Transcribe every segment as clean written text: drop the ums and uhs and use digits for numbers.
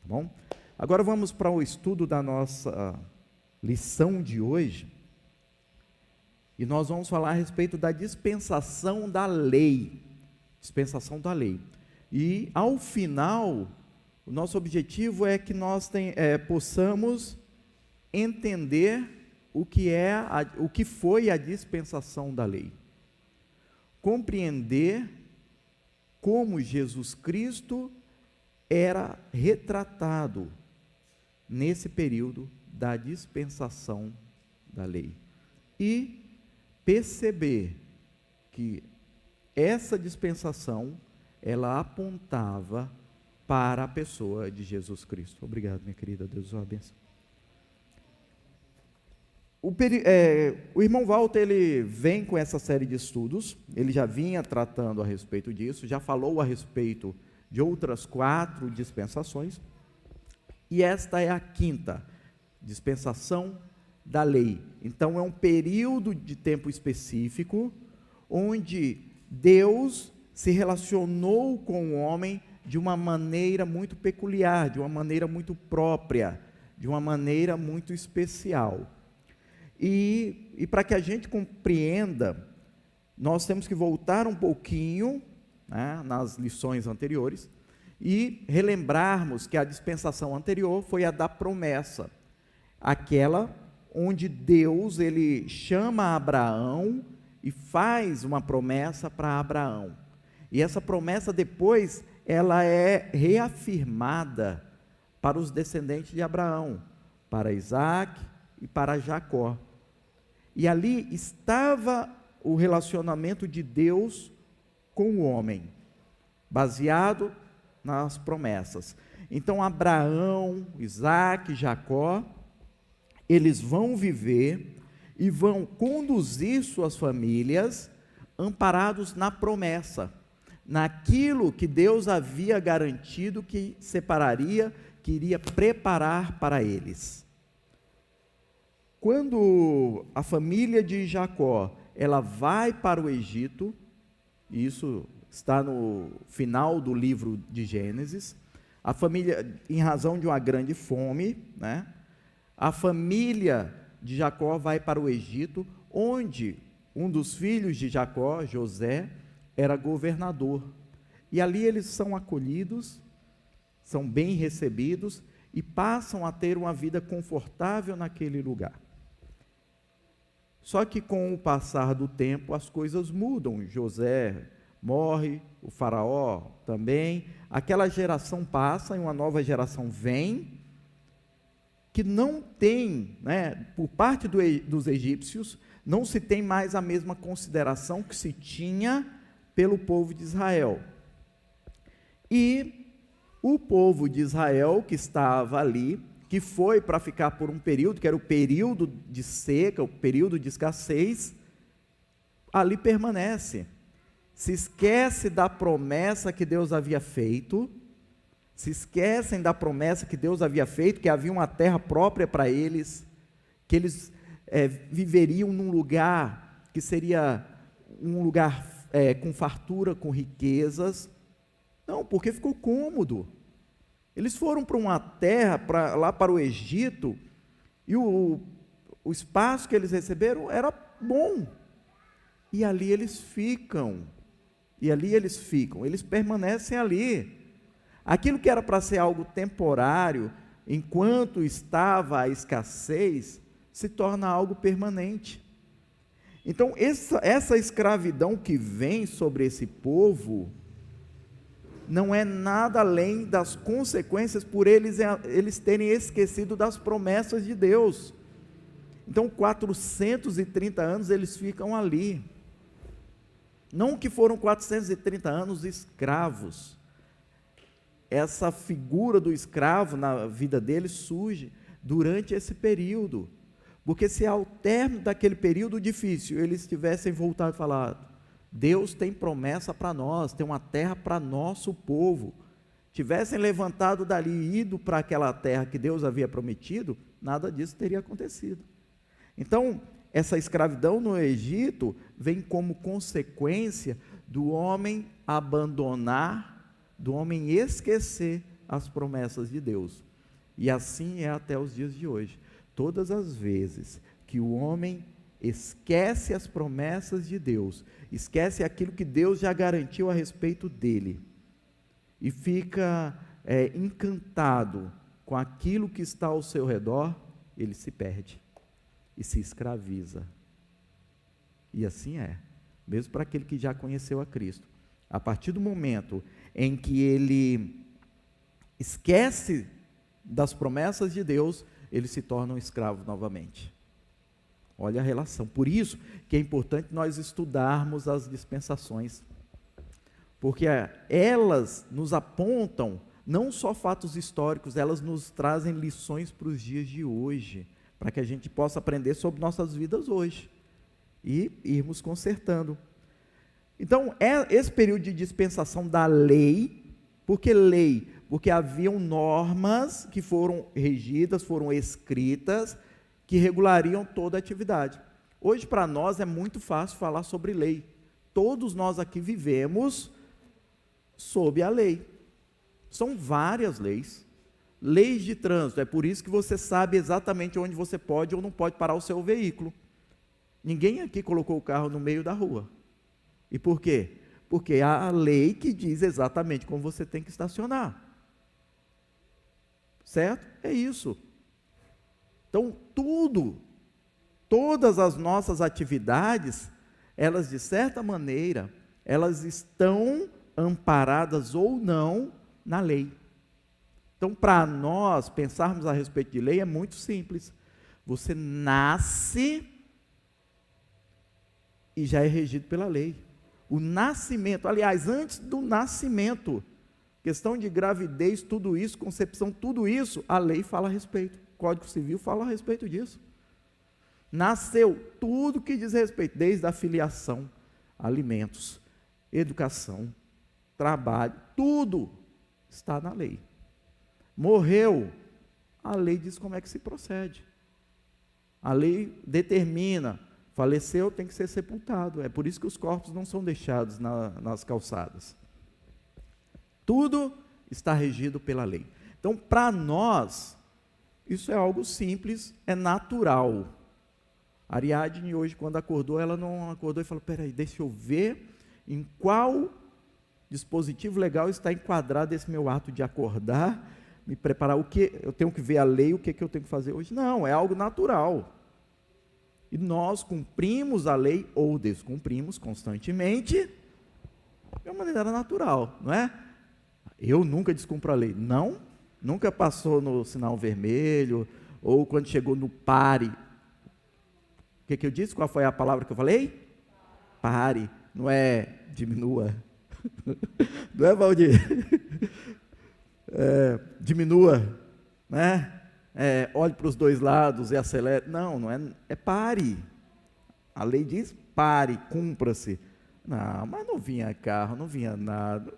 bom? Agora vamos para o estudo da nossa lição de hoje, e nós vamos falar a respeito da dispensação da lei, e ao final, o nosso objetivo é que nós possamos entender o que foi a dispensação da lei, compreender como Jesus Cristo era retratado nesse período da dispensação da lei, e perceber que essa dispensação, ela apontava para a pessoa de Jesus Cristo. Obrigado, minha querida, Deus o abençoe. O irmão Walter, ele vem com essa série de estudos, ele já vinha tratando a respeito disso, já falou a respeito de outras 4 dispensações, e esta é a 5ª, dispensação da lei. Então é um período de tempo específico, onde Deus se relacionou com o homem de uma maneira muito peculiar, de uma maneira muito própria, de uma maneira muito especial. E para que a gente compreenda, nós temos que voltar um pouquinho, né, nas lições anteriores, e relembrarmos que a dispensação anterior foi a da promessa, aquela onde Deus, ele chama Abraão e faz uma promessa para Abraão, e essa promessa depois, ela é reafirmada para os descendentes de Abraão, para Isaac e para Jacó. E ali estava o relacionamento de Deus com o homem, baseado nas promessas. Então Abraão, Isaac, Jacó, eles vão viver e vão conduzir suas famílias amparados na promessa, naquilo que Deus havia garantido que separaria, que iria preparar para eles. Quando a família de Jacó, ela vai para o Egito, isso está no final do livro de Gênesis, a família, em razão de uma grande fome, né, a família de Jacó vai para o Egito, onde um dos filhos de Jacó, José, era governador, e ali eles são acolhidos, são bem recebidos, e passam a ter uma vida confortável naquele lugar. Só que com o passar do tempo as coisas mudam, José morre, o faraó também, aquela geração passa e uma nova geração vem, que não tem, né, por parte dos egípcios, não se tem mais a mesma consideração que se tinha pelo povo de Israel. E o povo de Israel que estava ali, que foi para ficar por um período, que era o período de seca, o período de escassez, ali permanece, se esquece da promessa que Deus havia feito, se esquecem da promessa que Deus havia feito, que havia uma terra própria para eles, que eles viveriam num lugar que seria um lugar com fartura, com riquezas. Não, porque ficou cômodo. Eles foram para uma terra, lá para o Egito, e o espaço que eles receberam era bom, e ali eles ficam, eles permanecem ali. Aquilo que era para ser algo temporário, enquanto estava a escassez, se torna algo permanente. Então essa escravidão que vem sobre esse povo, não é nada além das consequências por eles terem esquecido das promessas de Deus. Então 430 anos eles ficam ali, não que foram 430 anos escravos, essa figura do escravo na vida deles surge durante esse período, porque se ao término daquele período difícil, eles tivessem voltado e falado, Deus tem promessa para nós, tem uma terra para nosso povo, tivessem levantado dali e ido para aquela terra que Deus havia prometido, nada disso teria acontecido. Então, essa escravidão no Egito vem como consequência do homem abandonar, do homem esquecer as promessas de Deus. E assim é até os dias de hoje. Todas as vezes que o homem esquece as promessas de Deus, esquece aquilo que Deus já garantiu a respeito dele, e fica encantado com aquilo que está ao seu redor, ele se perde e se escraviza. E assim é, mesmo para aquele que já conheceu a Cristo. A partir do momento em que ele esquece das promessas de Deus, ele se torna um escravo novamente. Olha a relação. Por isso que é importante nós estudarmos as dispensações, porque elas nos apontam não só fatos históricos, elas nos trazem lições para os dias de hoje, para que a gente possa aprender sobre nossas vidas hoje e irmos consertando. Então, esse período de dispensação da lei. Por que lei? Porque haviam normas que foram regidas, foram escritas, que regulariam toda a atividade. Hoje, para nós, é muito fácil falar sobre lei. Todos nós aqui vivemos sob a lei. São várias leis. Leis de trânsito, é por isso que você sabe exatamente onde você pode ou não pode parar o seu veículo. Ninguém aqui colocou o carro no meio da rua. E por quê? Porque há a lei que diz exatamente como você tem que estacionar. Certo? É isso. Então, todas as nossas atividades, elas de certa maneira, elas estão amparadas ou não na lei. Então, para nós pensarmos a respeito de lei, é muito simples. Você nasce e já é regido pela lei. O nascimento, aliás, antes do nascimento, questão de gravidez, tudo isso, concepção, tudo isso, a lei fala a respeito. O Código Civil fala a respeito disso. Nasceu tudo que diz respeito, desde a filiação, alimentos, educação, trabalho, tudo está na lei. Morreu, a lei diz como é que se procede. A lei determina, faleceu, tem que ser sepultado. É por isso que os corpos não são deixados nas calçadas. Tudo está regido pela lei. Então, para nós, isso é algo simples, é natural. A Ariadne hoje, quando acordou, ela não acordou e falou, peraí, deixa eu ver em qual dispositivo legal está enquadrado esse meu ato de acordar, me preparar, o que eu tenho que ver a lei, o que eu tenho que fazer hoje. Não, é algo natural. E nós cumprimos a lei, ou descumprimos constantemente, de uma maneira natural, não é? Eu nunca descumpro a lei. Não, nunca passou no sinal vermelho, ou quando chegou no pare. O que eu disse? Qual foi a palavra que eu falei? Pare, não é diminua. Não é, Valdir? Diminua, né? Olhe para os dois lados e acelere. Não é, é pare. A lei diz pare, cumpra-se. Não, mas não vinha carro, não vinha nada.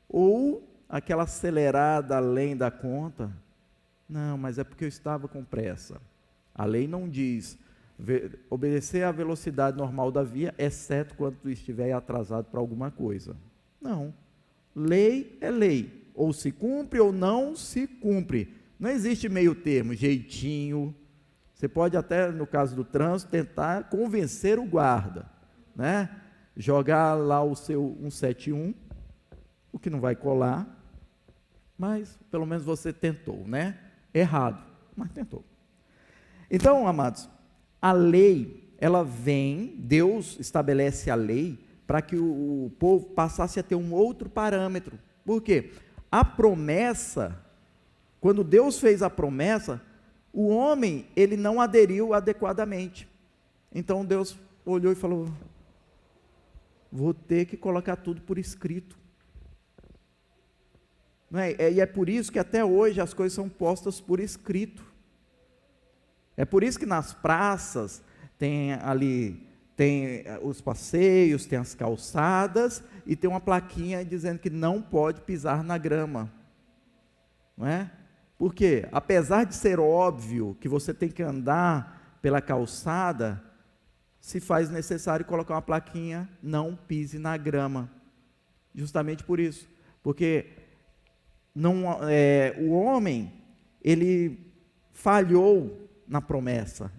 Ou aquela acelerada além da conta. Não, mas é porque eu estava com pressa. A lei não diz obedecer à velocidade normal da via, exceto quando tu estiver atrasado para alguma coisa. Não. Lei é lei. Ou se cumpre ou não se cumpre. Não existe meio termo, jeitinho. Você pode até, no caso do trânsito, tentar convencer o guarda, né? Jogar lá o seu 171, o que não vai colar, mas pelo menos você tentou, né? Errado, mas tentou. Então, amados, a lei, ela vem, Deus estabelece a lei para que o povo passasse a ter um outro parâmetro. Por quê? A promessa, quando Deus fez a promessa, o homem, ele não aderiu adequadamente. Então Deus olhou e falou, vou ter que colocar tudo por escrito. Não é? E é por isso que até hoje as coisas são postas por escrito. É por isso que nas praças tem os passeios, tem as calçadas e tem uma plaquinha dizendo que não pode pisar na grama. Não é? Porque, apesar de ser óbvio que você tem que andar pela calçada, se faz necessário colocar uma plaquinha, não pise na grama. Justamente por isso. Porque o homem, ele falhou na promessa,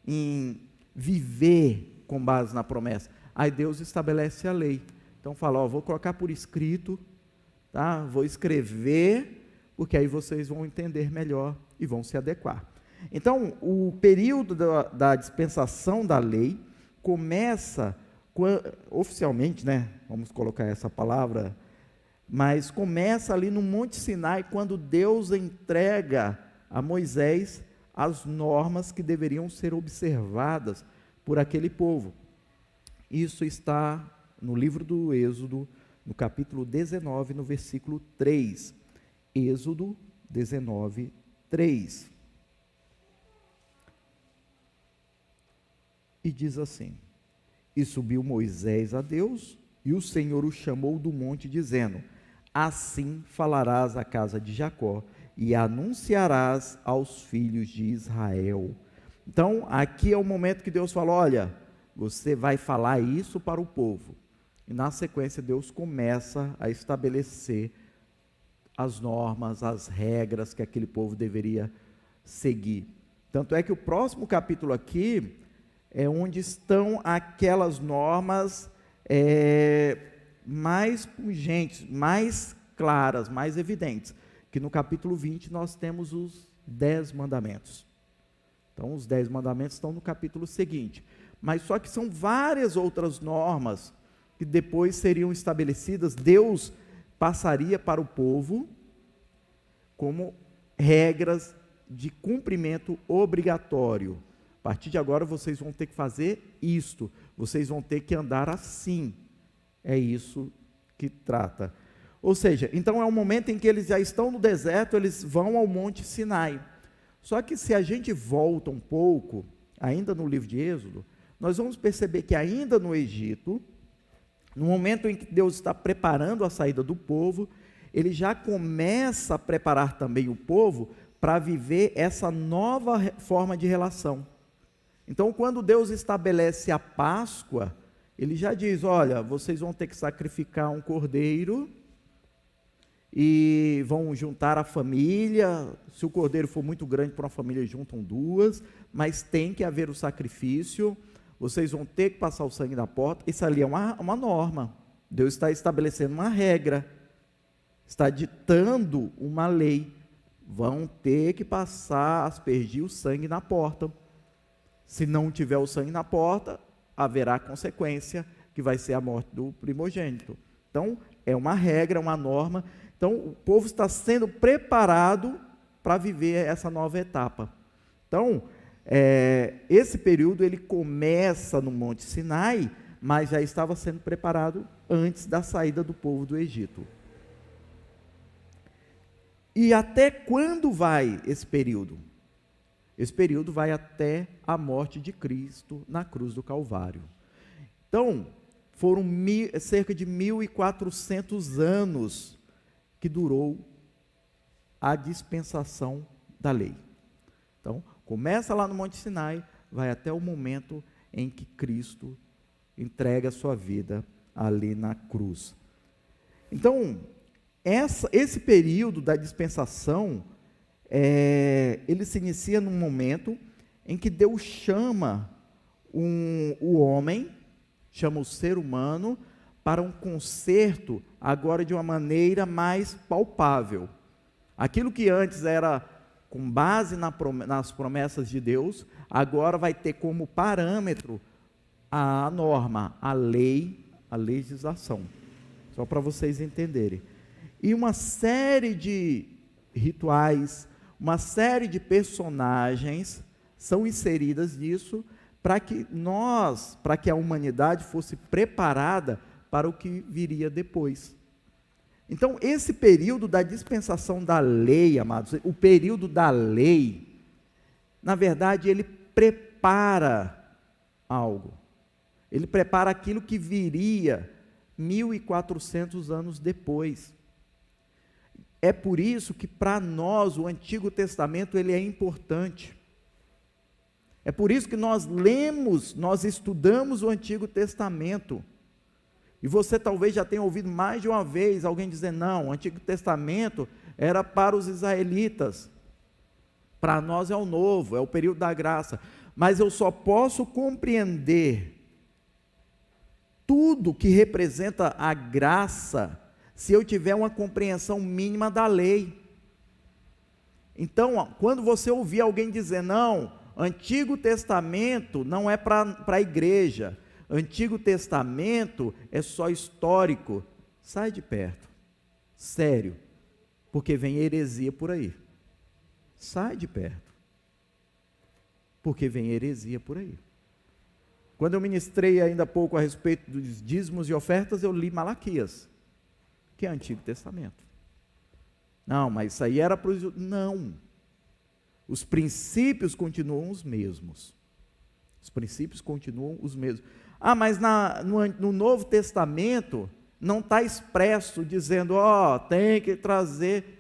em viver com base na promessa. Aí Deus estabelece a lei. Então fala, vou colocar por escrito, tá? Vou escrever, porque aí vocês vão entender melhor e vão se adequar. Então, o período da dispensação da lei começa, oficialmente, né? Vamos colocar essa palavra, mas começa ali no Monte Sinai, quando Deus entrega a Moisés as normas que deveriam ser observadas por aquele povo. Isso está no livro do Êxodo, no capítulo 19, no versículo 3. Êxodo 19, 3. E diz assim: E subiu Moisés a Deus, e o Senhor o chamou do monte, dizendo: Assim falarás à casa de Jacó, e anunciarás aos filhos de Israel. Então, aqui é o momento que Deus fala: olha, você vai falar isso para o povo. E na sequência, Deus começa a estabelecer as normas, as regras que aquele povo deveria seguir. Tanto é que o próximo capítulo aqui é onde estão aquelas normas mais pungentes, mais claras, mais evidentes, que no capítulo 20 nós temos os 10 mandamentos. Então, os 10 mandamentos estão no capítulo seguinte, mas só que são várias outras normas que depois seriam estabelecidas. Deus passaria para o povo como regras de cumprimento obrigatório. A partir de agora vocês vão ter que fazer isto, vocês vão ter que andar assim. É isso que trata. Ou seja, então é um momento em que eles já estão no deserto, eles vão ao Monte Sinai. Só que se a gente volta um pouco, ainda no livro de Êxodo, nós vamos perceber que ainda no Egito, no momento em que Deus está preparando a saída do povo, ele já começa a preparar também o povo para viver essa nova forma de relação. Então, quando Deus estabelece a Páscoa, ele já diz: olha, vocês vão ter que sacrificar um cordeiro e vão juntar a família. Se o cordeiro for muito grande para uma família, juntam duas, mas tem que haver o sacrifício. Vocês vão ter que passar o sangue na porta. Isso ali é uma norma. Deus está estabelecendo uma regra, está ditando uma lei. Vão ter que passar, aspergir o sangue na porta. Se não tiver o sangue na porta, haverá consequência, que vai ser a morte do primogênito. Então, é uma regra, uma norma. Então, o povo está sendo preparado para viver essa nova etapa. Então, esse período, ele começa no Monte Sinai, mas já estava sendo preparado antes da saída do povo do Egito. E até quando vai esse período? Esse período vai até a morte de Cristo na cruz do Calvário. Então, foram cerca de 1.400 anos que durou a dispensação da lei. Então, começa lá no Monte Sinai, vai até o momento em que Cristo entrega a sua vida ali na cruz. Então, esse período da dispensação, ele se inicia num momento em que Deus chama o homem, chama o ser humano, para um conserto agora de uma maneira mais palpável. Aquilo que antes era com base nas promessas de Deus, agora vai ter como parâmetro a norma, a lei, a legislação. Só para vocês entenderem. E uma série de rituais, uma série de personagens são inseridas nisso para que a humanidade fosse preparada para o que viria depois. Então, esse período da dispensação da lei, amados, o período da lei, na verdade, ele prepara algo. Ele prepara aquilo que viria 1.400 anos depois. É por isso que para nós o Antigo Testamento ele é importante. É por isso que nós estudamos o Antigo Testamento. E você talvez já tenha ouvido mais de uma vez alguém dizer: não, o Antigo Testamento era para os israelitas. Para nós é o novo, é o período da graça. Mas eu só posso compreender tudo que representa a graça se eu tiver uma compreensão mínima da lei. Então, quando você ouvir alguém dizer, não, Antigo Testamento não é para a igreja, Antigo Testamento é só histórico, sai de perto, sério, porque vem heresia por aí. Sai de perto, porque vem heresia por aí. Quando eu ministrei ainda há pouco a respeito dos dízimos e ofertas, eu li Malaquias, que é Antigo Testamento. Não, mas isso aí era para os... Não, os princípios continuam os mesmos. Os princípios continuam os mesmos. Ah, mas no Novo Testamento não está expresso dizendo, tem que trazer...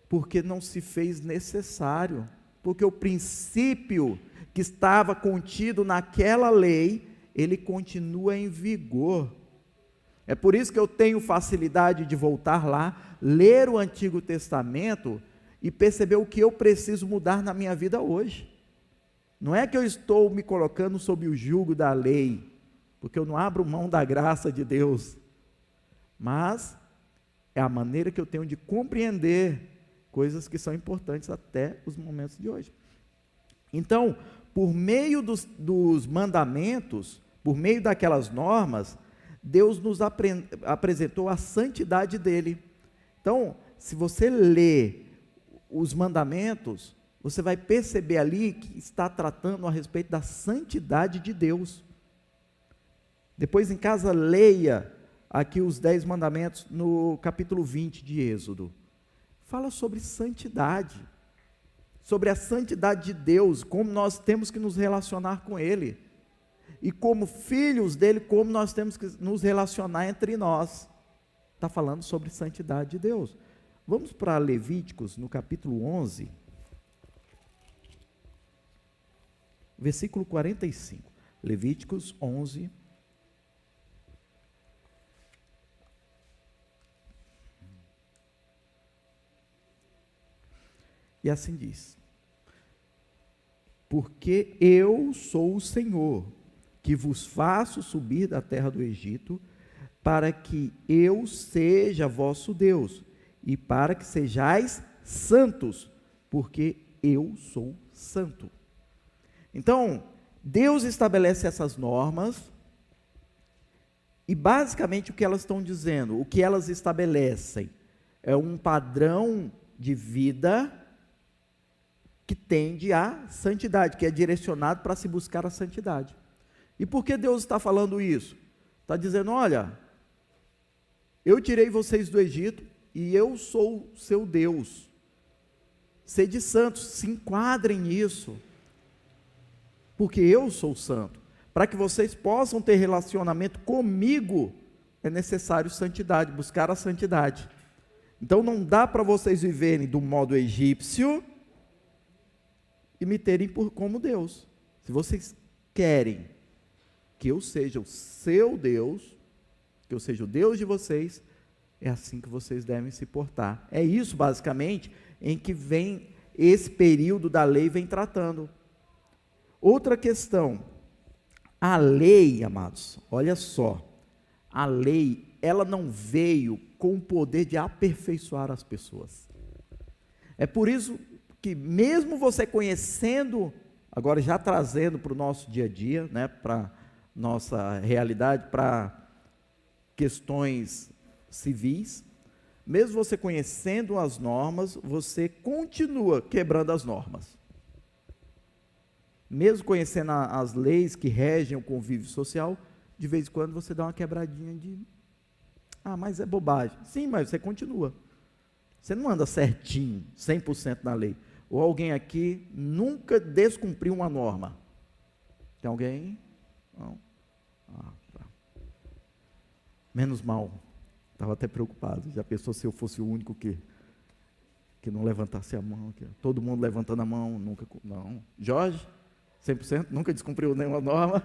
Porque não se fez necessário, porque o princípio que estava contido naquela lei, ele continua em vigor. É por isso que eu tenho facilidade de voltar lá, ler o Antigo Testamento e perceber o que eu preciso mudar na minha vida hoje. Não é que eu estou me colocando sob o jugo da lei, porque eu não abro mão da graça de Deus, mas é a maneira que eu tenho de compreender coisas que são importantes até os momentos de hoje. Então, por meio dos mandamentos, por meio daquelas normas, Deus nos apresentou a santidade dele. Então, se você lê os mandamentos, você vai perceber ali que está tratando a respeito da santidade de Deus. Depois em casa leia aqui os 10 mandamentos no capítulo 20 de Êxodo. Fala sobre santidade, sobre a santidade de Deus, como nós temos que nos relacionar com Ele, e como filhos dEle, como nós temos que nos relacionar entre nós. Está falando sobre santidade de Deus. Vamos para Levíticos, no capítulo 11, versículo 45. Levíticos 11, e assim diz: porque eu sou o Senhor, que vos faço subir da terra do Egito, para que eu seja vosso Deus, e para que sejais santos, porque eu sou santo. Então, Deus estabelece essas normas, e basicamente o que elas estão dizendo, o que elas estabelecem, é um padrão de vida que tende à santidade, que é direcionado para se buscar a santidade. E por que Deus está falando isso? Está dizendo, olha, eu tirei vocês do Egito, e eu sou seu Deus, sede santos, se enquadrem nisso, porque eu sou santo. Para que vocês possam ter relacionamento comigo, é necessário santidade, buscar a santidade. Então não dá para vocês viverem do modo egípcio, e me terem como Deus. Se vocês querem que eu seja o seu Deus, que eu seja o Deus de vocês, é assim que vocês devem se portar. É isso basicamente em que vem esse período da lei vem tratando. Outra questão, a lei, amados, olha só, a lei, ela não veio com o poder de aperfeiçoar as pessoas. É por isso que mesmo você conhecendo, agora já trazendo para o nosso dia a dia, né, para nossa realidade, para questões civis, mesmo você conhecendo as normas, você continua quebrando as normas. Mesmo conhecendo as leis que regem o convívio social, de vez em quando você dá uma quebradinha de, mas é bobagem. Sim, mas você continua. Você não anda certinho, 100% na lei. Ou alguém aqui nunca descumpriu uma norma? Tem alguém? Não? Tá. Menos mal. Estava até preocupado. Já pensou se eu fosse o único que não levantasse a mão? Todo mundo levantando a mão, nunca... Não. Jorge, 100%, nunca descumpriu nenhuma norma.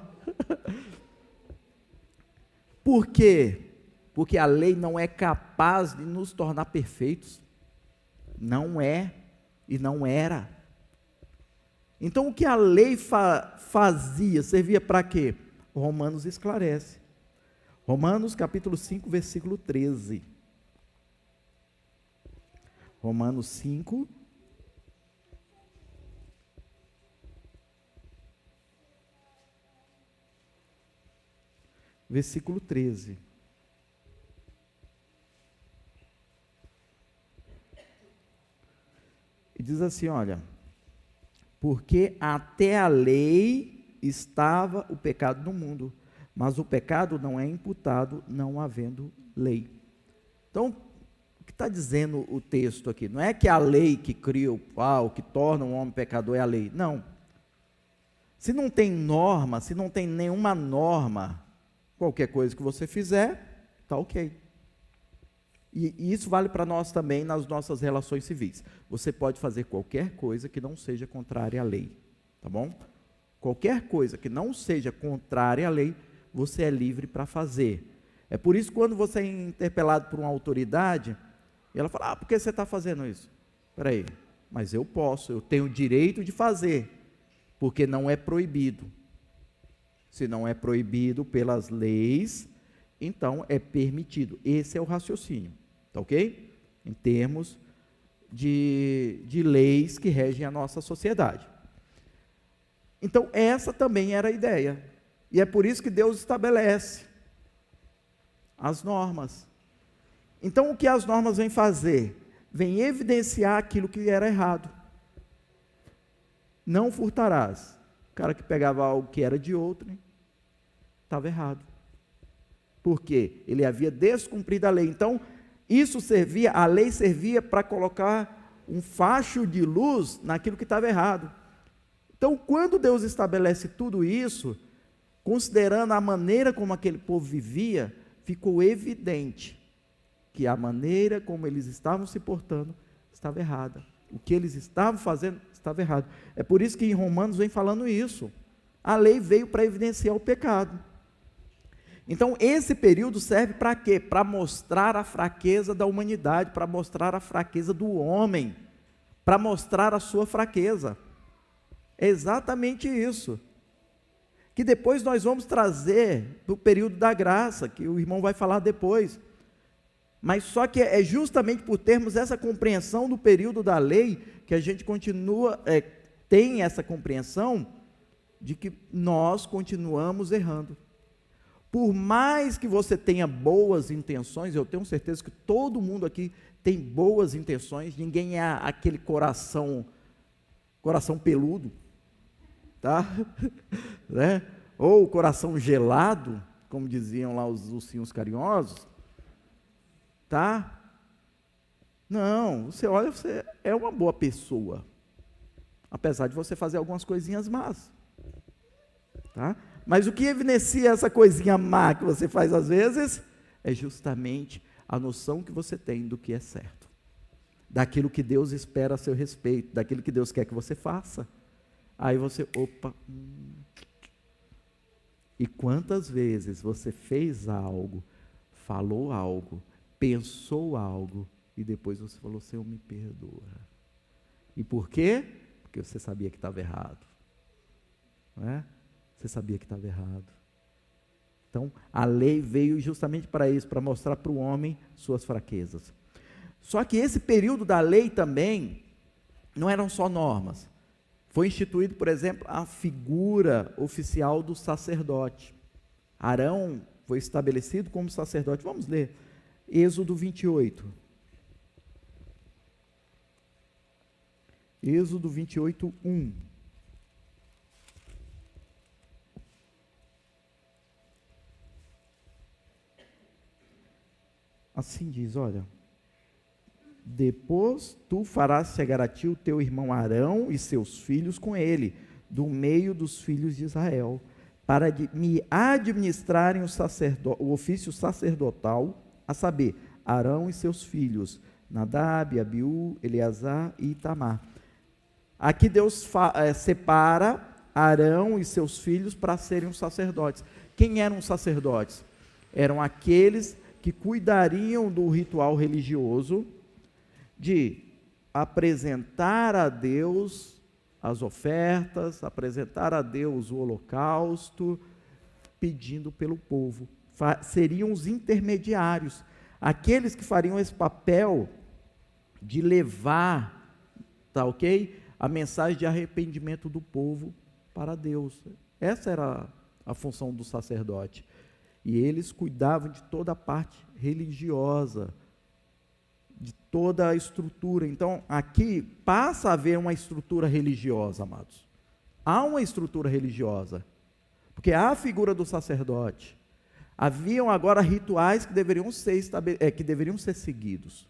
Por quê? Porque a lei não é capaz de nos tornar perfeitos. não é e não era. Então, o que a lei fazia, servia para quê? Romanos esclarece. Romanos capítulo 5, versículo 13. Romanos 5, versículo 13. E diz assim, olha, porque até a lei estava o pecado no mundo, mas o pecado não é imputado não havendo lei. Então, o que está dizendo o texto aqui? Não é que a lei que cria o pau, que torna um homem pecador é a lei. Não. Se não tem norma, se não tem nenhuma norma, qualquer coisa que você fizer, está ok. E isso vale para nós também nas nossas relações civis. Você pode fazer qualquer coisa que não seja contrária à lei, tá bom? Qualquer coisa que não seja contrária à lei, você é livre para fazer. É por isso que quando você é interpelado por uma autoridade, e ela fala, por que você está fazendo isso? Espera aí, mas eu posso, eu tenho o direito de fazer, porque não é proibido. Se não é proibido pelas leis, então é permitido. Esse é o raciocínio, tá ok? Em termos de leis que regem a nossa sociedade. Então, essa também era a ideia. E é por isso que Deus estabelece as normas. Então, o que as normas vêm fazer? Vêm evidenciar aquilo que era errado. Não furtarás. O cara que pegava algo que era de outro, estava errado. Porque ele havia descumprido a lei. Então, a lei servia para colocar um facho de luz naquilo que estava errado. Então, quando Deus estabelece tudo isso, considerando a maneira como aquele povo vivia, ficou evidente que a maneira como eles estavam se portando estava errada. O que eles estavam fazendo estava errado. É por isso que em Romanos vem falando isso. A lei veio para evidenciar o pecado. Então, esse período serve para quê? Para mostrar a fraqueza da humanidade, para mostrar a fraqueza do homem, para mostrar a sua fraqueza. É exatamente isso. Que depois nós vamos trazer para o período da graça, que o irmão vai falar depois. Mas só que é justamente por termos essa compreensão do período da lei, que a gente tem essa compreensão de que nós continuamos errando. Por mais que você tenha boas intenções, eu tenho certeza que todo mundo aqui tem boas intenções, ninguém é aquele coração peludo, tá? Né? Ou coração gelado, como diziam lá os ursinhos carinhosos, tá? Não, você olha, você é uma boa pessoa, apesar de você fazer algumas coisinhas más, tá? Mas o que evidencia essa coisinha má que você faz às vezes, é justamente a noção que você tem do que é certo, daquilo que Deus espera a seu respeito, daquilo que Deus quer que você faça. Aí você, e quantas vezes você fez algo, falou algo, pensou algo, e depois você falou, Senhor, me perdoa. E por quê? Porque você sabia que estava errado, não é? Você sabia que estava errado. Então, a lei veio justamente para isso, para mostrar para o homem suas fraquezas. Só que esse período da lei também, não eram só normas. Foi instituído, por exemplo, a figura oficial do sacerdote. Arão foi estabelecido como sacerdote. Vamos ler Êxodo 28. Êxodo 28, 1. Assim diz, olha, depois tu farás chegar a ti o teu irmão Arão e seus filhos com ele, do meio dos filhos de Israel, para me administrarem o ofício sacerdotal, a saber, Arão e seus filhos, Nadab, Abiú, Eleazar e Itamar. Aqui Deus separa Arão e seus filhos para serem os sacerdotes. Quem eram os sacerdotes? Eram aqueles que cuidariam do ritual religioso de apresentar a Deus as ofertas, apresentar a Deus o holocausto, pedindo pelo povo. Seriam os intermediários, aqueles que fariam esse papel de levar, tá ok? A mensagem de arrependimento do povo para Deus. Essa era a função do sacerdote. E eles cuidavam de toda a parte religiosa, de toda a estrutura. Então, aqui passa a haver uma estrutura religiosa, amados. Há uma estrutura religiosa, porque há a figura do sacerdote. Haviam agora rituais que deveriam ser seguidos.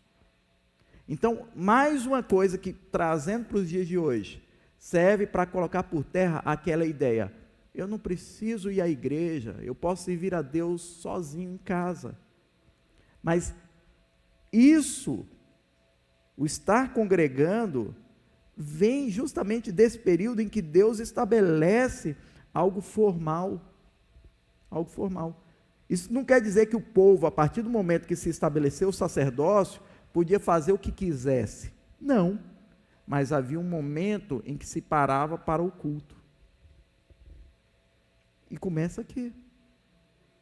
Então, mais uma coisa que, trazendo para os dias de hoje, serve para colocar por terra aquela ideia: eu não preciso ir à igreja, eu posso servir a Deus sozinho em casa. Mas isso, o estar congregando, vem justamente desse período em que Deus estabelece algo formal. Algo formal. Isso não quer dizer que o povo, a partir do momento que se estabeleceu o sacerdócio, podia fazer o que quisesse. Não. Mas havia um momento em que se parava para o culto. E começa aqui.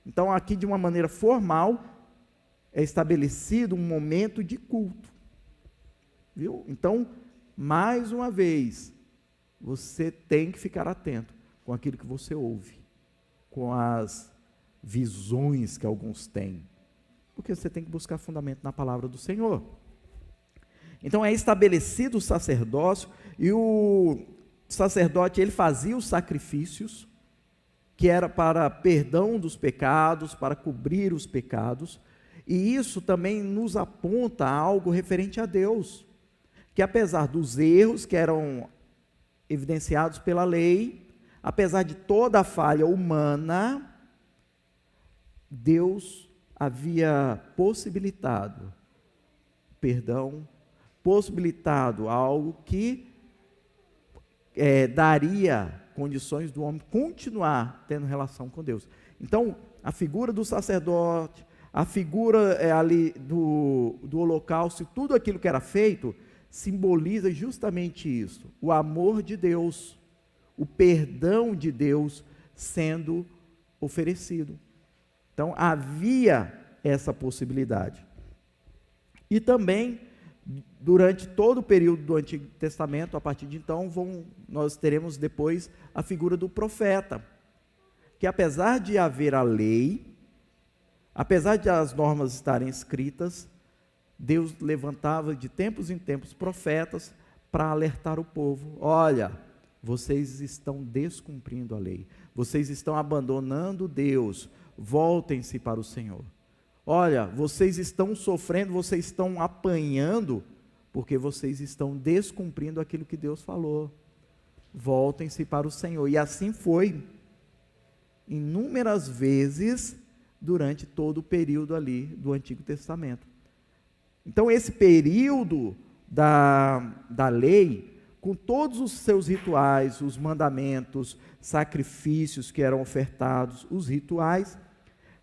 Então, aqui, de uma maneira formal, é estabelecido um momento de culto. Viu? Então, mais uma vez, você tem que ficar atento com aquilo que você ouve, com as visões que alguns têm, porque você tem que buscar fundamento na palavra do Senhor. Então, é estabelecido o sacerdócio, e o sacerdote, ele fazia os sacrifícios, que era para perdão dos pecados, para cobrir os pecados, e isso também nos aponta a algo referente a Deus, que apesar dos erros que eram evidenciados pela lei, apesar de toda a falha humana, Deus havia possibilitado perdão, possibilitado algo que daria condições do homem continuar tendo relação com Deus. Então, a figura do sacerdote, a figura ali do holocausto, e tudo aquilo que era feito, simboliza justamente isso, o amor de Deus, o perdão de Deus sendo oferecido. Então, havia essa possibilidade. E também, durante todo o período do Antigo Testamento, a partir de então, nós teremos depois a figura do profeta, que apesar de haver a lei, apesar de as normas estarem escritas, Deus levantava de tempos em tempos profetas para alertar o povo: olha, vocês estão descumprindo a lei, vocês estão abandonando Deus, voltem-se para o Senhor. Olha, vocês estão sofrendo, vocês estão apanhando, porque vocês estão descumprindo aquilo que Deus falou. Voltem-se para o Senhor. E assim foi, inúmeras vezes, durante todo o período ali do Antigo Testamento. Então, esse período da lei, com todos os seus rituais, os mandamentos, sacrifícios que eram ofertados, os rituais,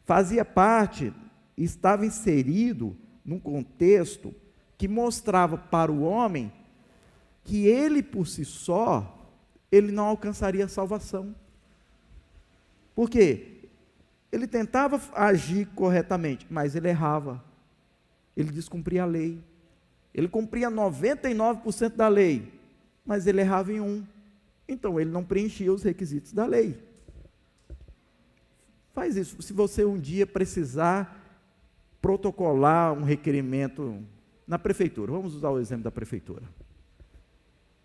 fazia parte, estava inserido num contexto que mostrava para o homem que ele por si só, ele não alcançaria a salvação. Por quê? Ele tentava agir corretamente, mas ele errava. Ele descumpria a lei. Ele cumpria 99% da lei, mas ele errava em 1. Então, ele não preenchia os requisitos da lei. Faz isso. Se você um dia precisar protocolar um requerimento na prefeitura, vamos usar o exemplo da prefeitura.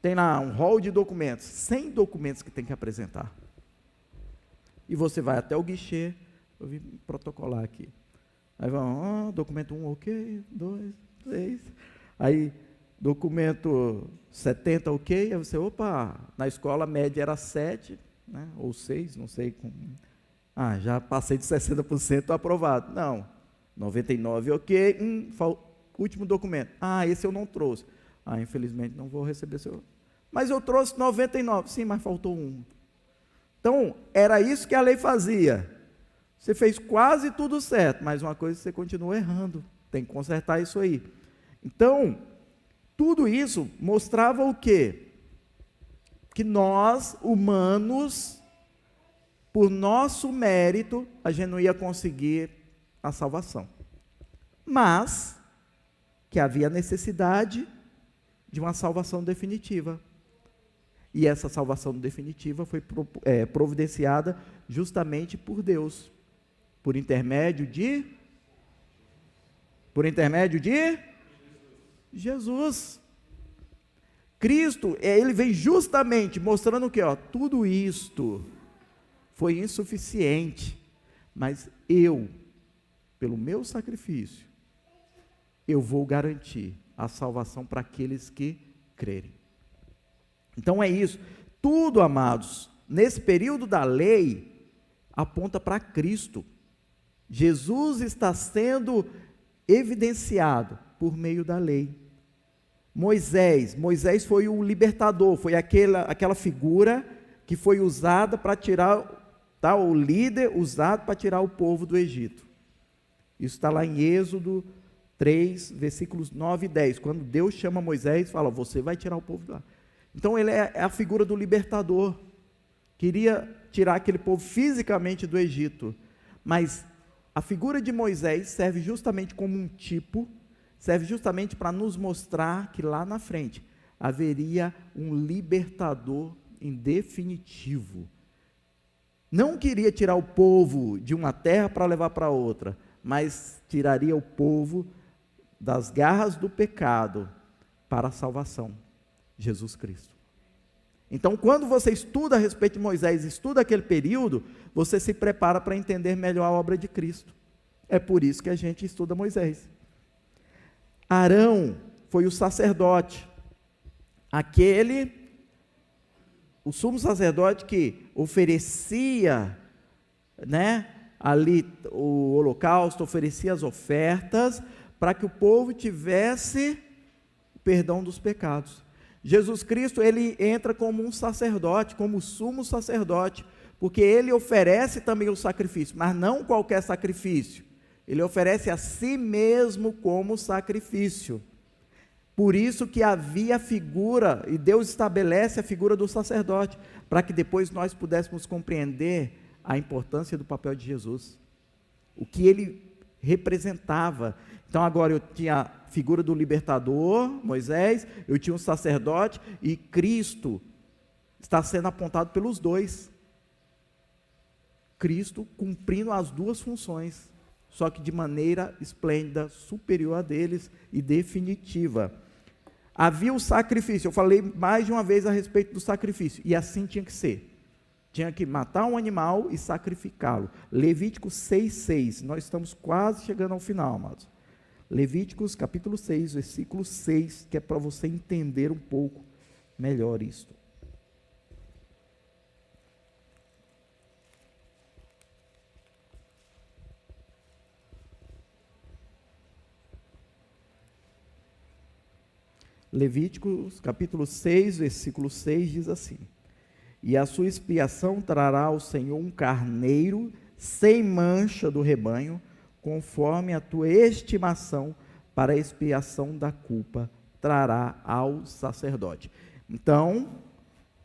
Tem lá um rol de documentos, 100 documentos que tem que apresentar. E você vai até o guichê, eu vim protocolar aqui. Aí vão, documento 1, ok, 2, 3. Aí, documento 70, ok. Aí você, opa, na escola a média era 7, né, ou 6, não sei. Já passei de 60%, estou aprovado. Não, 99, ok. Último documento. Esse eu não trouxe. Infelizmente não vou receber seu. Mas eu trouxe 99. Sim, mas faltou 1. Então, era isso que a lei fazia. Você fez quase tudo certo, mas uma coisa você continua errando. Tem que consertar isso aí. Então, Tudo isso mostrava o quê? Que nós, humanos, por nosso mérito, a gente não ia conseguir a salvação. Mas que havia necessidade de uma salvação definitiva. E essa salvação definitiva foi providenciada justamente por Deus, por intermédio de Jesus. Cristo, ele vem justamente mostrando que, tudo isto foi insuficiente, mas eu, pelo meu sacrifício, eu vou garantir a salvação para aqueles que crerem. Então é isso. Tudo, amados, nesse período da lei, aponta para Cristo. Jesus está sendo evidenciado por meio da lei. Moisés foi o libertador, foi aquela figura que foi usada para tirar, o líder usado para tirar o povo do Egito. Isso está lá em Êxodo 3, versículos 9 e 10, quando Deus chama Moisés e fala, você vai tirar o povo de lá. Então ele é a figura do libertador, queria tirar aquele povo fisicamente do Egito, mas a figura de Moisés serve justamente como um tipo, serve justamente para nos mostrar que lá na frente haveria um libertador em definitivo. Não queria tirar o povo de uma terra para levar para outra, mas tiraria o povo das garras do pecado para a salvação, Jesus Cristo. Então, quando você estuda a respeito de Moisés, estuda aquele período, você se prepara para entender melhor a obra de Cristo. É por isso que a gente estuda Moisés. Arão foi o sacerdote, o sumo sacerdote que oferecia, ali o holocausto, oferecia as ofertas, para que o povo tivesse o perdão dos pecados. Jesus Cristo, ele entra como um sacerdote, como sumo sacerdote, porque ele oferece também o sacrifício, mas não qualquer sacrifício, ele oferece a si mesmo como sacrifício. Por isso que havia a figura, e Deus estabelece a figura do sacerdote, para que depois nós pudéssemos compreender a importância do papel de Jesus, o que ele representava. Então agora eu tinha a figura do libertador, Moisés, eu tinha um sacerdote, e Cristo está sendo apontado pelos dois. Cristo cumprindo as duas funções, só que de maneira esplêndida, superior a deles e definitiva. Havia o sacrifício, eu falei mais de uma vez a respeito do sacrifício, e assim tinha que ser. Tinha que matar um animal e sacrificá-lo. Levíticos 6:6, nós estamos quase chegando ao final, amados. Levíticos capítulo 6, versículo 6, que é para você entender um pouco melhor isto. Levíticos capítulo 6, versículo 6 diz assim: e a sua expiação trará ao Senhor um carneiro sem mancha do rebanho, conforme a tua estimação, para a expiação da culpa, trará ao sacerdote. Então,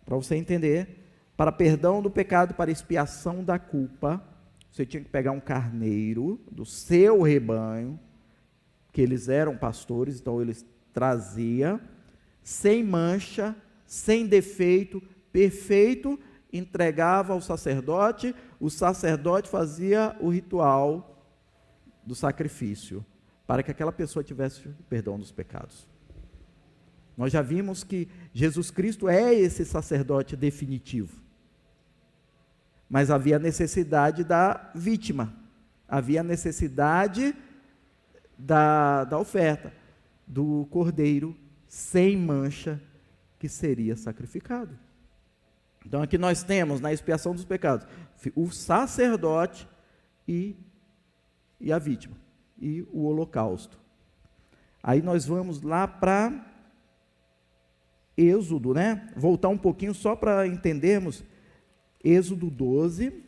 para você entender, para perdão do pecado, para expiação da culpa, você tinha que pegar um carneiro do seu rebanho, que eles eram pastores, então eles traziam, sem mancha, sem defeito, perfeito, entregava ao sacerdote, o sacerdote fazia o ritual do sacrifício, para que aquela pessoa tivesse o perdão dos pecados. Nós já vimos que Jesus Cristo é esse sacerdote definitivo, mas havia necessidade da vítima, havia necessidade da oferta, do cordeiro sem mancha que seria sacrificado. Então aqui nós temos na expiação dos pecados o sacerdote e a vítima, e o holocausto. Aí nós vamos lá para Êxodo, voltar um pouquinho só para entendermos, Êxodo 12,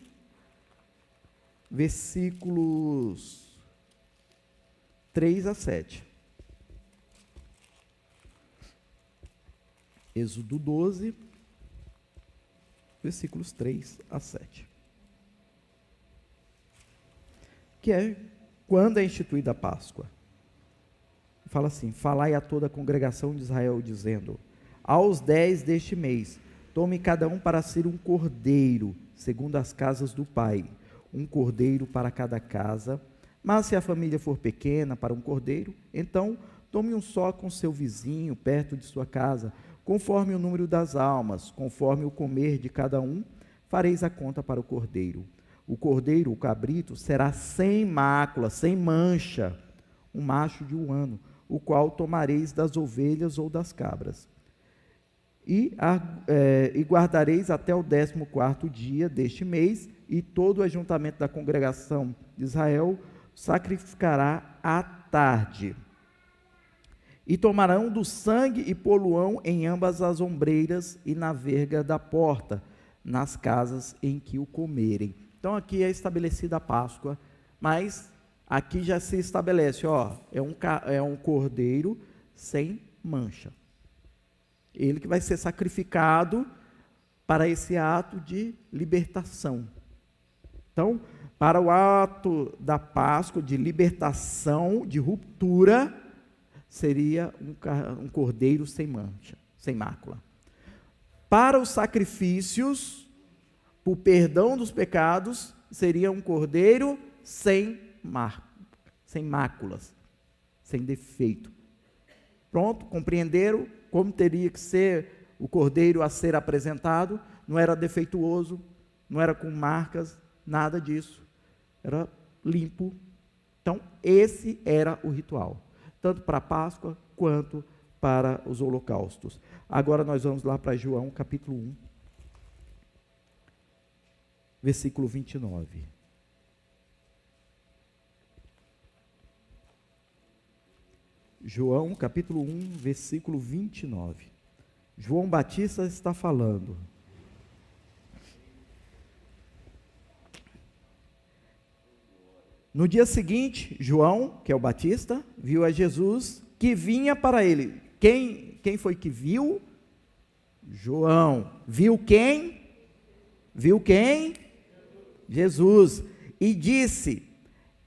versículos 3 a 7. Êxodo 12, versículos 3 a 7. Que é quando é instituída a Páscoa. Fala assim: falai a toda a congregação de Israel, dizendo: aos 10 deste mês, tome cada um para si um cordeiro, segundo as casas do pai, um cordeiro para cada casa. Mas se a família for pequena para um cordeiro, então tome um só com seu vizinho, perto de sua casa, conforme o número das almas, conforme o comer de cada um, fareis a conta para o cordeiro. O cordeiro, o cabrito, será sem mácula, sem mancha, um macho de 1 ano, o qual tomareis das ovelhas ou das cabras. E guardareis até o 14º dia deste mês, e todo o ajuntamento da congregação de Israel sacrificará à tarde. E tomarão do sangue e poluão em ambas as ombreiras e na verga da porta, nas casas em que o comerem. Então aqui é estabelecida a Páscoa, mas aqui já se estabelece, é um cordeiro sem mancha. Ele que vai ser sacrificado para esse ato de libertação. Então, para o ato da Páscoa, de libertação, de ruptura, seria um cordeiro sem mancha, sem mácula. Para os sacrifícios, o perdão dos pecados, seria um cordeiro sem máculas, sem defeito. Pronto, compreenderam como teria que ser o cordeiro a ser apresentado? Não era defeituoso, não era com marcas, nada disso, era limpo. Então, esse era o ritual, tanto para a Páscoa quanto para os holocaustos. Agora nós vamos lá para João capítulo 1, versículo 29. João capítulo 1, versículo 29. João Batista está falando. No dia seguinte, João, que é o Batista, viu a Jesus que vinha para ele. Quem foi que viu? João. Viu quem? Viu quem? Jesus. E disse: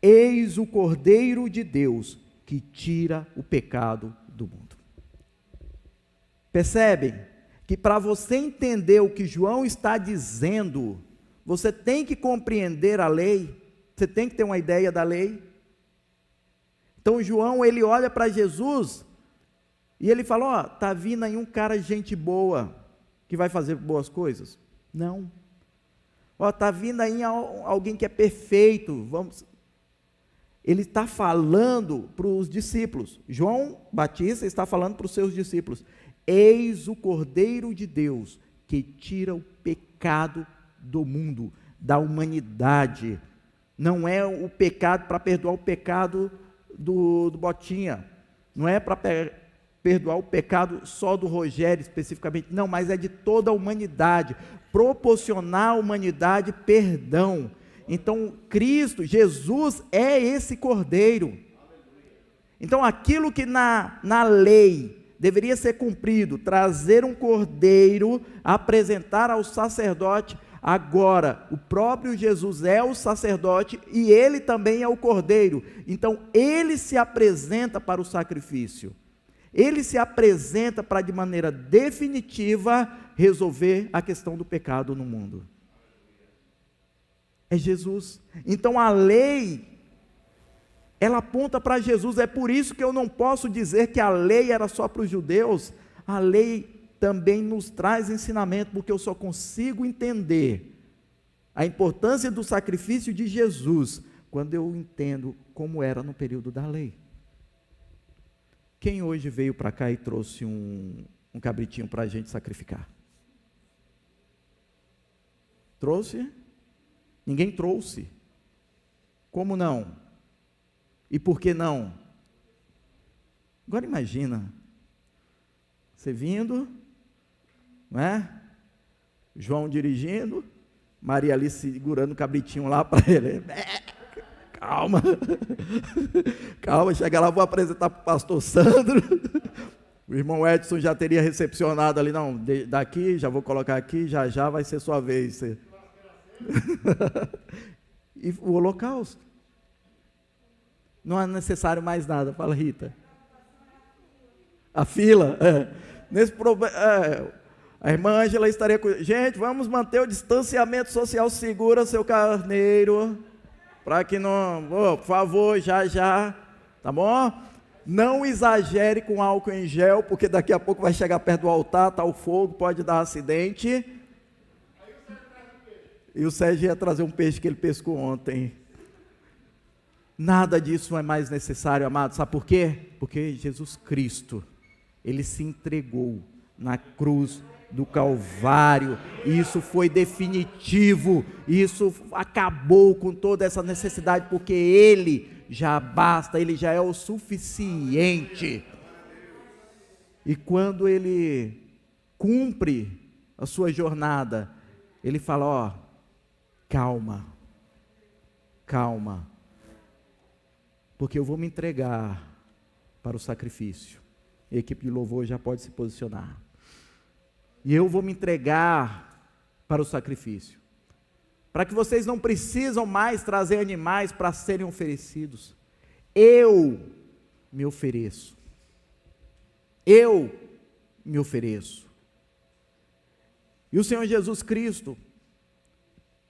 eis o Cordeiro de Deus, que tira o pecado do mundo. Percebem que para você entender o que João está dizendo, você tem que compreender a lei, você tem que ter uma ideia da lei. Então João, ele olha para Jesus e ele fala: está vindo aí um cara gente boa, que vai fazer boas coisas? Não. Está vindo aí alguém que é perfeito, Ele está falando para os discípulos. João Batista está falando para os seus discípulos: eis o Cordeiro de Deus, que tira o pecado do mundo, da humanidade. Não é o pecado para perdoar o pecado do Botinha, não é para perdoar o pecado só do Rogério especificamente, não, mas é de toda a humanidade, proporcionar à humanidade perdão. Então, Cristo, Jesus é esse Cordeiro. Então, aquilo que na lei deveria ser cumprido, trazer um cordeiro, apresentar ao sacerdote, agora, o próprio Jesus é o sacerdote e ele também é o cordeiro. Então, ele se apresenta para o sacrifício. Ele se apresenta para, de maneira definitiva, resolver a questão do pecado no mundo. É Jesus. Então a lei, ela aponta para Jesus. É por isso que eu não posso dizer que a lei era só para os judeus. A lei também nos traz ensinamento, porque eu só consigo entender a importância do sacrifício de Jesus quando eu entendo como era no período da lei. Quem hoje veio para cá e trouxe um cabritinho para a gente sacrificar? Trouxe? Ninguém trouxe. Como não? E por que não? Agora imagina, você vindo, não é? João dirigindo, Maria ali segurando o cabritinho lá para ele. Calma, calma, chega lá, vou apresentar para o pastor Sandro. O irmão Edson já teria recepcionado ali, não, daqui, já vou colocar aqui, já vai ser sua vez. E o holocausto. Não é necessário mais nada, fala Rita. A fila, nesse problema, a irmã Ângela estaria com... Gente, vamos manter o distanciamento social, segura seu carneiro, para que não, por favor, já, tá bom? Não exagere com álcool em gel, porque daqui a pouco vai chegar perto do altar, tá o fogo, pode dar acidente. E o Sérgio ia trazer um peixe que ele pescou ontem. Nada disso é mais necessário, amado. Sabe por quê? Porque Jesus Cristo, Ele se entregou na cruz do Calvário. Isso foi definitivo. Isso acabou com toda essa necessidade, porque Ele já basta, Ele já é o suficiente. E quando Ele cumpre a sua jornada, Ele fala, ó, calma, porque eu vou me entregar para o sacrifício. A equipe de louvor já pode se posicionar. E eu vou me entregar para o sacrifício, para que vocês não precisam mais trazer animais para serem oferecidos. Eu me ofereço. Eu me ofereço. E o Senhor Jesus Cristo,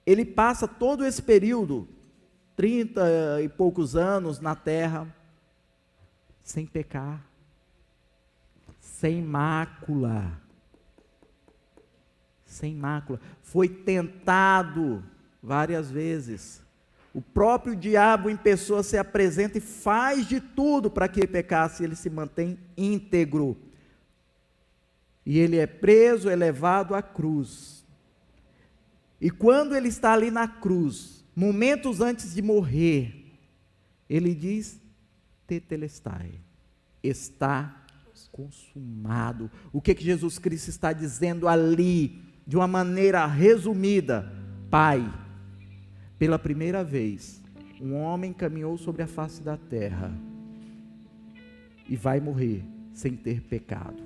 Ele passa todo esse período, 30 e poucos anos na terra, sem pecar, sem mácula, foi tentado várias vezes, o próprio diabo em pessoa se apresenta e faz de tudo para que ele pecasse, ele se mantém íntegro, e ele é preso, é levado à cruz, e quando ele está ali na cruz, momentos antes de morrer, ele diz, tetelestai, está consumado. O que Jesus Cristo está dizendo ali, de uma maneira resumida? Pai, pela primeira vez, um homem caminhou sobre a face da terra, e vai morrer sem ter pecado.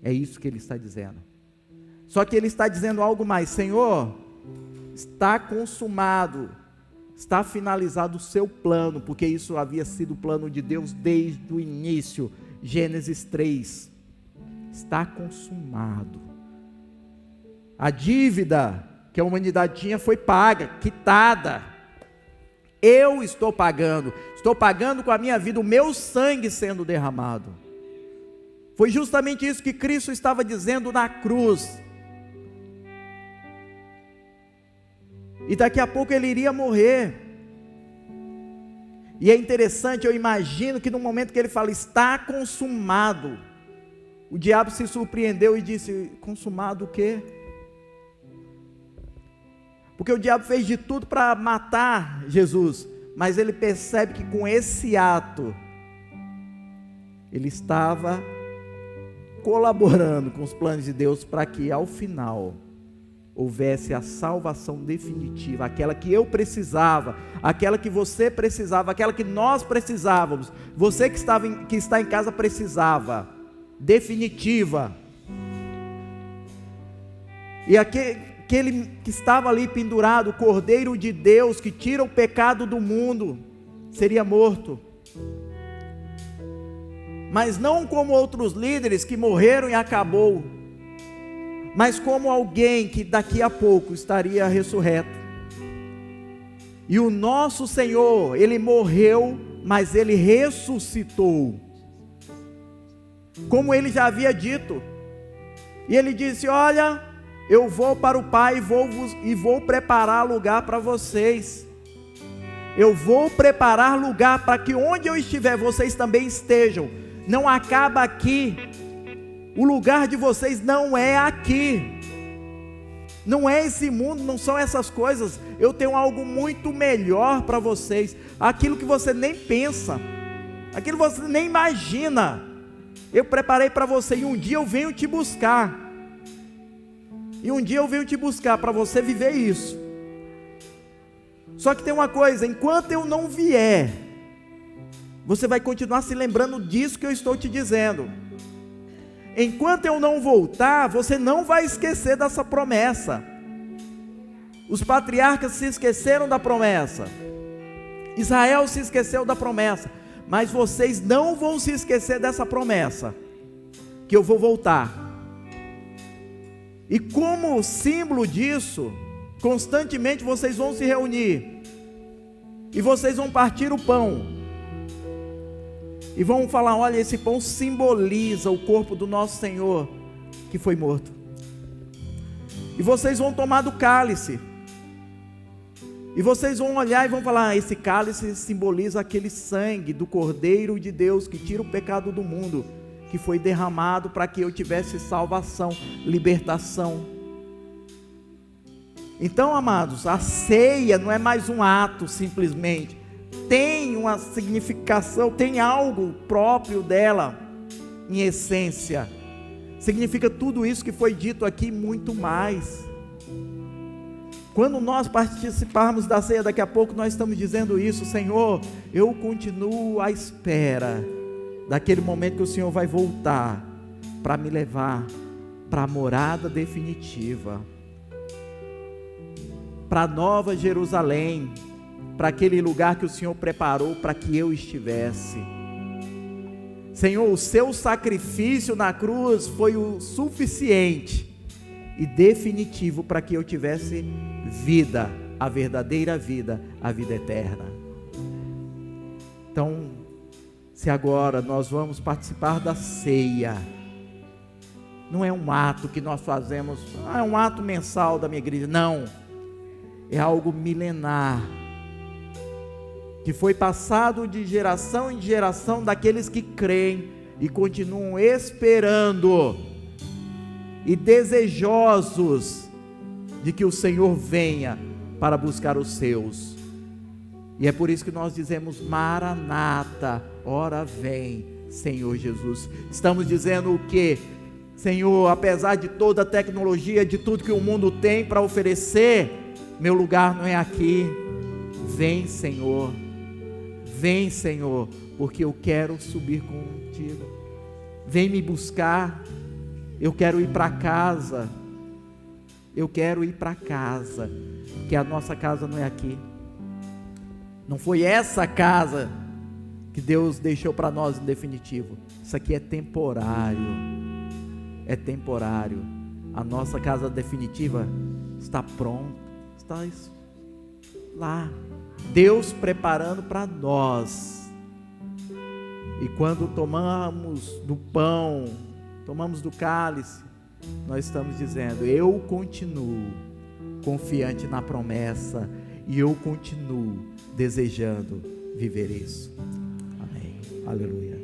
É isso que ele está dizendo. Só que ele está dizendo algo mais, Senhor, está consumado, está finalizado o seu plano, porque isso havia sido o plano de Deus desde o início, Gênesis 3, está consumado, a dívida que a humanidade tinha foi paga, quitada, eu estou pagando com a minha vida, o meu sangue sendo derramado. Foi justamente isso que Cristo estava dizendo na cruz. E daqui a pouco ele iria morrer. E é interessante, eu imagino que no momento que ele fala, está consumado, o diabo se surpreendeu e disse, consumado o quê? Porque o diabo fez de tudo para matar Jesus, mas ele percebe que com esse ato, ele estava colaborando com os planos de Deus para que ao final houvesse a salvação definitiva, aquela que eu precisava, aquela que você precisava, aquela que nós precisávamos, você que está em casa precisava, definitiva. E aquele que estava ali pendurado, o Cordeiro de Deus que tira o pecado do mundo, seria morto. Mas não como outros líderes que morreram e acabou, mas como alguém que daqui a pouco estaria ressurreto. E o nosso Senhor, Ele morreu, mas Ele ressuscitou, como Ele já havia dito, e Ele disse, olha, eu vou para o Pai e vou preparar lugar para vocês, eu vou preparar lugar para que onde eu estiver, vocês também estejam, não acaba aqui, o lugar de vocês não é aqui, não é esse mundo, não são essas coisas, eu tenho algo muito melhor para vocês, aquilo que você nem pensa, aquilo que você nem imagina, eu preparei para você, e um dia eu venho te buscar, para você viver isso. Só que tem uma coisa, enquanto eu não vier, você vai continuar se lembrando disso que eu estou te dizendo. Enquanto eu não voltar, você não vai esquecer dessa promessa. Os patriarcas se esqueceram da promessa, Israel se esqueceu da promessa, mas vocês não vão se esquecer dessa promessa, que eu vou voltar. E como símbolo disso, constantemente vocês vão se reunir, e vocês vão partir o pão, e vão falar: olha, esse pão simboliza o corpo do nosso Senhor, que foi morto. E vocês vão tomar do cálice, e vocês vão olhar e vão falar: esse cálice simboliza aquele sangue do Cordeiro de Deus, que tira o pecado do mundo, que foi derramado para que eu tivesse salvação, libertação. Então, amados, a ceia não é mais um ato simplesmente, tem uma significação, tem algo próprio dela, em essência, significa tudo isso que foi dito aqui e muito mais. Quando nós participarmos da ceia daqui a pouco, nós estamos dizendo isso: Senhor, eu continuo à espera daquele momento que o Senhor vai voltar para me levar para a morada definitiva, para a Nova Jerusalém, para aquele lugar que o Senhor preparou para que eu estivesse. Senhor, o seu sacrifício na cruz foi o suficiente e definitivo para que eu tivesse vida, a verdadeira vida, a vida eterna. Então, se agora nós vamos participar da ceia, não é um ato que nós fazemos, é um ato mensal da minha igreja, não, é algo milenar, que foi passado de geração em geração daqueles que creem e continuam esperando e desejosos de que o Senhor venha para buscar os seus. E é por isso que nós dizemos: Maranata, ora vem, Senhor Jesus. Estamos dizendo o quê? Senhor, apesar de toda a tecnologia, de tudo que o mundo tem para oferecer, meu lugar não é aqui. Vem, Senhor, porque eu quero subir contigo. Vem me buscar. Eu quero ir para casa. Que a nossa casa não é aqui. Não foi essa casa que Deus deixou para nós em definitivo. Isso aqui é temporário. A nossa casa definitiva está pronta, está lá, Deus preparando para nós. E quando tomamos do pão, tomamos do cálice, nós estamos dizendo: eu continuo confiante na promessa, e eu continuo desejando viver isso. Amém. Aleluia.